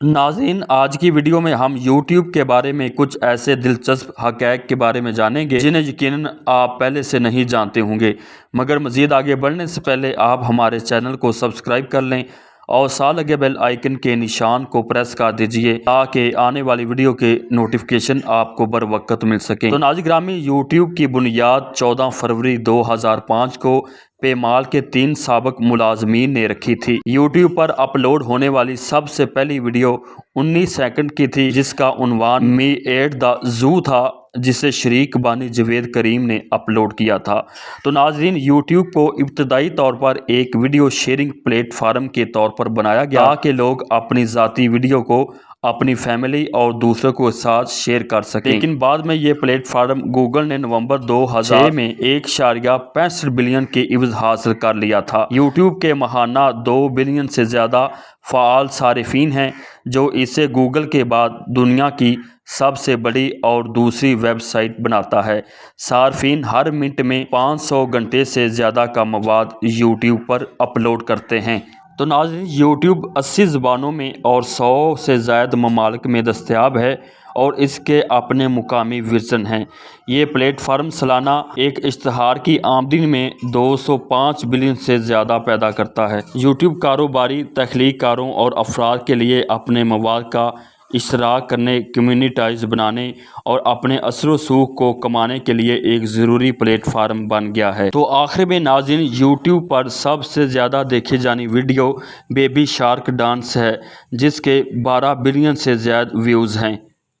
नाज़रीन, आज की वीडियो में हम YouTube के बारे में कुछ ऐसे दिलचस्प हक़ाइक़ के बारे में जानेंगे जिन्हें यकीनन आप पहले से नहीं जानते होंगे। मगर मज़ीद आगे बढ़ने से पहले आप हमारे चैनल को सब्सक्राइब कर लें और साथ लगे बेल आइकन के निशान को प्रेस कर दीजिए ताकि आने वाली वीडियो के नोटिफिकेशन आपको बर वक्त मिल सके। तो नाज़रीन ग्रामी, YouTube की बुनियाद 14 फरवरी 2005 को पेमाल के 3 साबिक मुलाजमीन ने रखी थी। YouTube पर अपलोड होने वाली सबसे पहली वीडियो 19 सेकंड की थी जिसका उन्वान मी एट द ज़ू था, जिसे शरीक बानी जवेद करीम ने अपलोड किया था। तो नाज़रीन, YouTube को इब्तदाई तौर पर एक वीडियो शेयरिंग प्लेटफार्म के तौर पर बनाया गया ताकि लोग अपनी ज़ाती वीडियो को अपनी फैमिली और दूसरों के साथ शेयर कर सकें। लेकिन बाद में ये प्लेटफार्म गूगल ने नवंबर 2006 में 1.65 बिलियन की इवज़ हासिल कर लिया था। YouTube के महाना 2 बिलियन से ज़्यादा फ़ाल सारिफीन हैं, जो इसे गूगल के बाद दुनिया की सबसे बड़ी और दूसरी वेबसाइट बनाता है। सार्फिन हर मिनट में 500 घंटे से ज़्यादा का मवाद YouTube पर अपलोड करते हैं। तो नाज़रीन, YouTube 80 ज़बानों में और 100 से ज़ायद ममालिक में दस्तयाब है और इसके अपने मुकामी वर्जन हैं। ये प्लेटफार्म सालाना एक इश्तहार की आमदनी में 205 बिलियन से ज़्यादा पैदा करता है। YouTube कारोबारी तख्लीक कारों और अफराद के लिए अपने मवाद का इश्तराक करने, कम्युनिटाइज बनाने और अपने असर सूख को कमाने के लिए एक ज़रूरी प्लेटफार्म बन गया है। तो आखिर में नाज़रीन, YouTube पर सबसे ज़्यादा देखी जानी वीडियो बेबी शार्क डांस है जिसके 12 बिलियन से ज़्यादा व्यूज़ हैं।